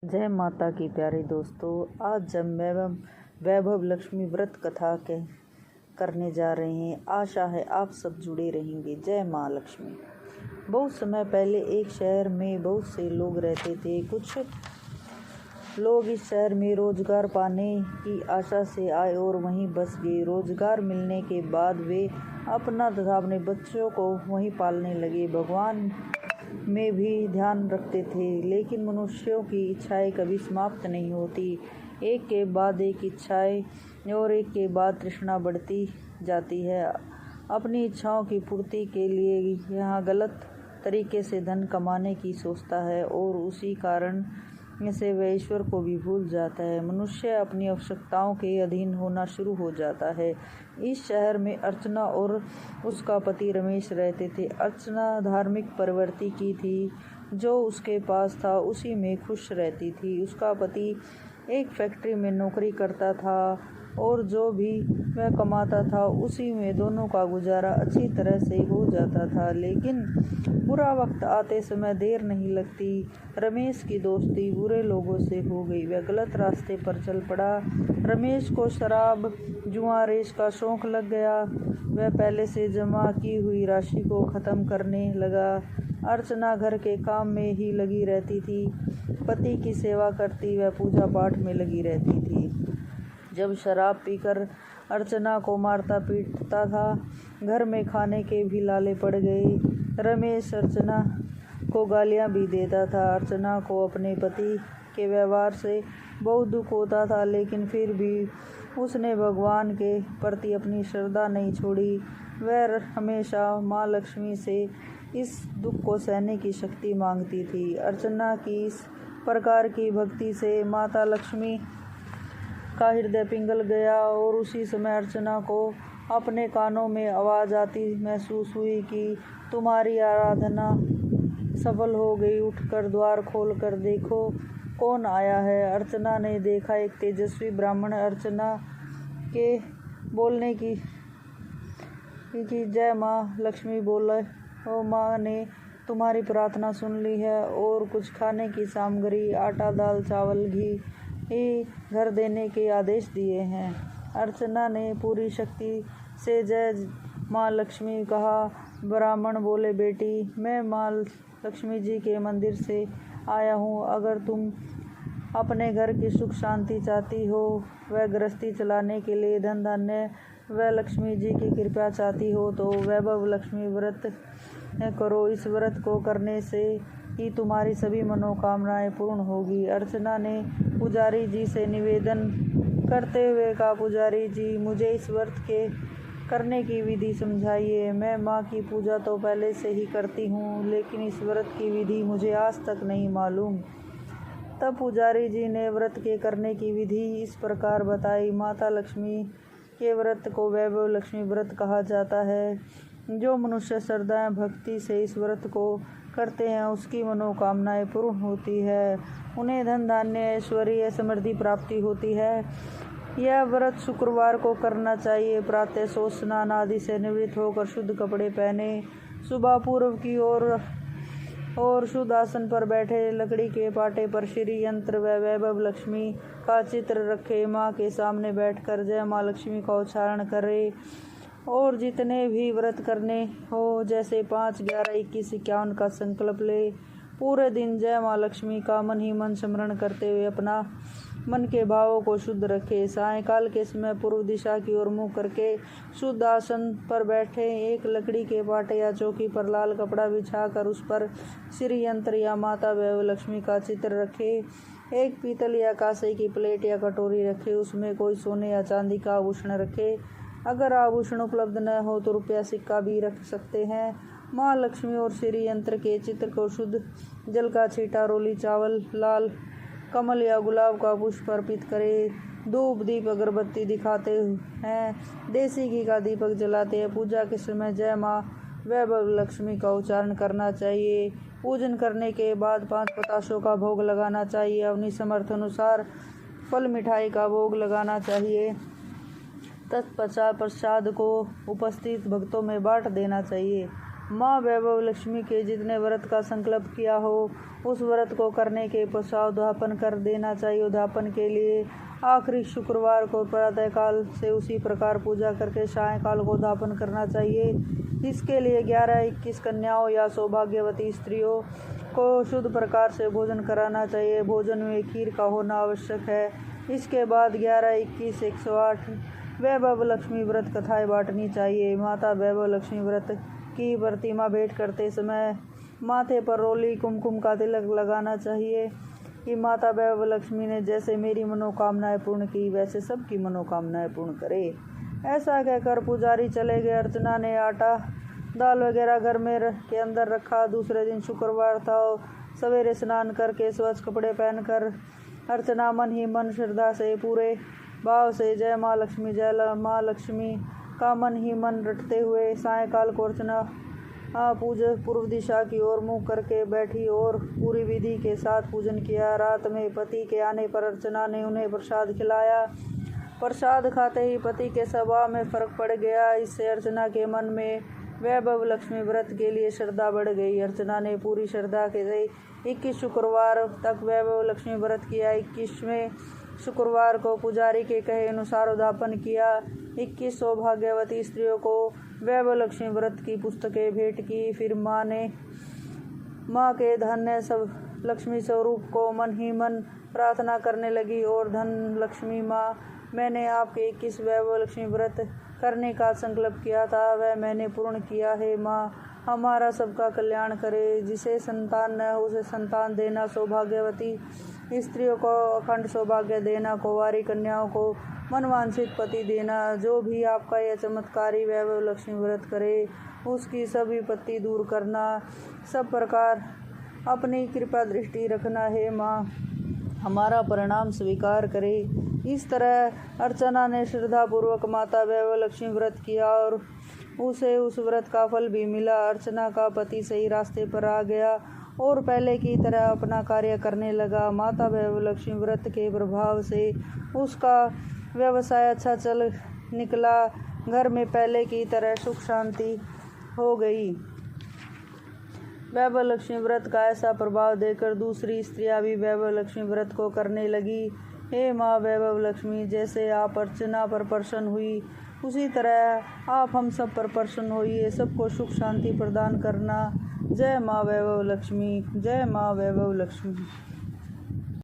जय माता की प्यारे दोस्तों, आज जब वैभव लक्ष्मी व्रत कथा करने जा रहे हैं। आशा है आप सब जुड़े रहेंगे। जय माँ लक्ष्मी। बहुत समय पहले एक शहर में बहुत से लोग रहते थे। कुछ लोग इस शहर में रोजगार पाने की आशा से आए और वहीं बस गए। रोजगार मिलने के बाद वे अपना तथा अपने बच्चों को वहीं पालने लगे। भगवान में भी ध्यान रखते थे, लेकिन मनुष्यों की इच्छाएं कभी समाप्त नहीं होती। एक के बाद एक इच्छाएं और एक के बाद तृष्णा बढ़ती जाती है। अपनी इच्छाओं की पूर्ति के लिए यहाँ गलत तरीके से धन कमाने की सोचता है और उसी कारण से वह ईश्वर को भी भूल जाता है। मनुष्य अपनी आवश्यकताओं के अधीन होना शुरू हो जाता है। इस शहर में अर्चना और उसका पति रमेश रहते थे। अर्चना धार्मिक प्रवृत्ति की थी। जो उसके पास था उसी में खुश रहती थी। उसका पति एक फैक्ट्री में नौकरी करता था और जो भी वह कमाता था उसी में दोनों का गुजारा अच्छी तरह से हो जाता था। लेकिन बुरा वक्त आते समय देर नहीं लगती। रमेश की दोस्ती बुरे लोगों से हो गई। वह गलत रास्ते पर चल पड़ा। रमेश को शराब, जुआ, रेस का शौक लग गया। वह पहले से जमा की हुई राशि को खत्म करने लगा। अर्चना घर के काम में ही लगी रहती थी। पति की सेवा करती, वह पूजा पाठ में लगी रहती थी। जब शराब पीकर अर्चना को मारता पीटता था, घर में खाने के भी लाले पड़ गए। रमेश अर्चना को गालियां भी देता था। अर्चना को अपने पति के व्यवहार से बहुत दुख होता था, लेकिन फिर भी उसने भगवान के प्रति अपनी श्रद्धा नहीं छोड़ी। वह हमेशा माँ लक्ष्मी से इस दुख को सहने की शक्ति मांगती थी। अर्चना की इस प्रकार की भक्ति से माता लक्ष्मी का हृदय पिघल गया और उसी समय अर्चना को अपने कानों में आवाज़ आती महसूस हुई कि तुम्हारी आराधना सफल हो गई। उठकर द्वार खोल कर देखो कौन आया है। अर्चना ने देखा, एक तेजस्वी ब्राह्मण अर्चना के बोलने की जय माँ लक्ष्मी बोले, ओ माँ ने तुम्हारी प्रार्थना सुन ली है और कुछ खाने की सामग्री, आटा, दाल, चावल, घी घर देने के आदेश दिए हैं। अर्चना ने पूरी शक्ति से जय माँ लक्ष्मी कहा। ब्राह्मण बोले, बेटी, मैं माँ लक्ष्मी जी के मंदिर से आया हूँ। अगर तुम अपने घर की सुख शांति चाहती हो, वह गृहस्थी चलाने के लिए धन धान्य व लक्ष्मी जी की कृपा चाहती हो, तो वैभव लक्ष्मी व्रत करो। इस व्रत को करने से ही तुम्हारी सभी मनोकामनाएं पूर्ण होगी। अर्चना ने पुजारी जी से निवेदन करते हुए कहा, पुजारी जी, मुझे इस व्रत के करने की विधि समझाइए। मैं माँ की पूजा तो पहले से ही करती हूँ, लेकिन इस व्रत की विधि मुझे आज तक नहीं मालूम। तब पुजारी जी ने व्रत के करने की विधि इस प्रकार बताई। माता लक्ष्मी के व्रत को वैभव लक्ष्मी व्रत कहा जाता है। जो मनुष्य श्रद्धा भक्ति से इस व्रत को करते हैं, उसकी मनोकामनाएं पूर्ण होती है। उन्हें धन धान्य, ऐश्वर्य, समृद्धि प्राप्ति होती है। यह व्रत शुक्रवार को करना चाहिए। प्रातः सो स्नान आदि से निवृत्त होकर शुद्ध कपड़े पहने, सुबह पूर्व की और शुद्ध आसन पर बैठे, लकड़ी के पाटे पर श्री यंत्र व वैभव लक्ष्मी का चित्र रखे, माँ के सामने बैठकर जय माँ लक्ष्मी का उच्चारण करे और जितने भी व्रत करने हो, जैसे 5, 11, 21, 51 का संकल्प ले। पूरे दिन जय माँ लक्ष्मी का मन ही मन स्मरण करते हुए अपना मन के भावों को शुद्ध रखे। सायंकाल के समय पूर्व दिशा की ओर मुँह करके शुद्ध आसन पर बैठे, एक लकड़ी के पाटे या चौकी पर लाल कपड़ा बिछाकर उस पर श्री यंत्र या माता वैभव लक्ष्मी का चित्र रखे। एक पीतल या कांसे की प्लेट या कटोरी रखे, उसमें कोई सोने या चांदी का आभूषण रखे। अगर आभूषण उपलब्ध न हो तो रुपया सिक्का भी रख सकते हैं। माँ लक्ष्मी और श्री यंत्र के चित्र को शुद्ध जल का छींटा, रोली चावल, लाल कमल या गुलाब का पुष्प अर्पित करे। धूप, दीप, अगरबत्ती दिखाते हैं। देसी घी का दीपक जलाते हैं। पूजा के समय जय माँ वैभव लक्ष्मी का उच्चारण करना चाहिए। पूजन करने के बाद 5 बताशों का भोग लगाना चाहिए। अपनी समर्थ अनुसार फल मिठाई का भोग लगाना चाहिए। तत्पश्चात प्रसाद को उपस्थित भक्तों में बांट देना चाहिए। माँ वैभव लक्ष्मी के जितने व्रत का संकल्प किया हो उस व्रत को करने के पश्चात उद्यापन कर देना चाहिए। उद्यापन के लिए आखिरी शुक्रवार को प्रातःकाल से उसी प्रकार पूजा करके सायंकाल को उद्यापन करना चाहिए। इसके लिए 11-21 कन्याओं या सौभाग्यवती स्त्रियों को शुद्ध प्रकार से भोजन कराना चाहिए। भोजन में खीर का होना आवश्यक है। इसके बाद 11-21 108 वैभव लक्ष्मी व्रत कथाएं बांटनी चाहिए। माता वैभव लक्ष्मी व्रत की प्रतिमा भेंट करते समय माथे पर रोली कुमकुम का तिलक लगाना चाहिए कि माता वैभव लक्ष्मी ने जैसे मेरी मनोकामनाएं पूर्ण की वैसे सबकी मनोकामनाएं पूर्ण करे। ऐसा कहकर पुजारी चले गए। अर्चना ने आटा दाल वगैरह घर में के अंदर रखा। दूसरे दिन शुक्रवार था। सवेरे स्नान करके स्वच्छ कपड़े पहनकर अर्चना मन ही मन श्रद्धा से पूरे भाव से जय माँ लक्ष्मी जय माँ लक्ष्मी का मन ही मन रटते हुए सायंकाल को अर्चना पूर्व दिशा की ओर मुँह करके बैठी और पूरी विधि के साथ पूजन किया। रात में पति के आने पर अर्चना ने उन्हें प्रसाद खिलाया। प्रसाद खाते ही पति के स्वभाव में फर्क पड़ गया। इससे अर्चना के मन में वैभव लक्ष्मी व्रत के लिए श्रद्धा बढ़ गई। अर्चना ने पूरी श्रद्धा के 21 शुक्रवार तक वैभव लक्ष्मी व्रत किया। 21वें शुक्रवार को पुजारी के कहे अनुसार उद्यापन किया। 21 सौभाग्यवती स्त्रियों को वैभव लक्ष्मी व्रत की पुस्तकें भेंट की। फिर माँ के धन्य सब लक्ष्मी स्वरूप को मन ही मन प्रार्थना करने लगी और धन लक्ष्मी माँ, मैंने आपके 21 वैभव लक्ष्मी व्रत करने का संकल्प किया था, वह मैंने पूर्ण किया है। माँ हमारा सबका कल्याण करे। जिसे संतान न हो उसे संतान देना, सौभाग्यवती स्त्रियों को अखंड सौभाग्य देना, कुंवारी कन्याओं को मनवांछित पति देना। जो भी आपका यह चमत्कारी वैभव लक्ष्मी व्रत करे उसकी सब विपत्ति दूर करना। सब प्रकार अपनी कृपा दृष्टि रखना है। माँ हमारा परिणाम स्वीकार करे। इस तरह अर्चना ने श्रद्धापूर्वक माता वैभव लक्ष्मी व्रत किया और उसे उस व्रत का फल भी मिला। अर्चना का पति सही रास्ते पर आ गया और पहले की तरह अपना कार्य करने लगा। माता वैभव लक्ष्मी व्रत के प्रभाव से उसका व्यवसाय अच्छा चल निकला। घर में पहले की तरह सुख शांति हो गई। वैभव लक्ष्मी व्रत का ऐसा प्रभाव देखकर दूसरी स्त्रियां भी वैभव लक्ष्मी व्रत को करने लगी। हे माँ वैभव लक्ष्मी, जैसे आप अर्चना पर प्रसन्न हुई उसी तरह आप हम सब पर प्रसन्न होइए। सबको सुख शांति प्रदान करना। जय माँ वैभव लक्ष्मी, जय माँ वैभव लक्ष्मी।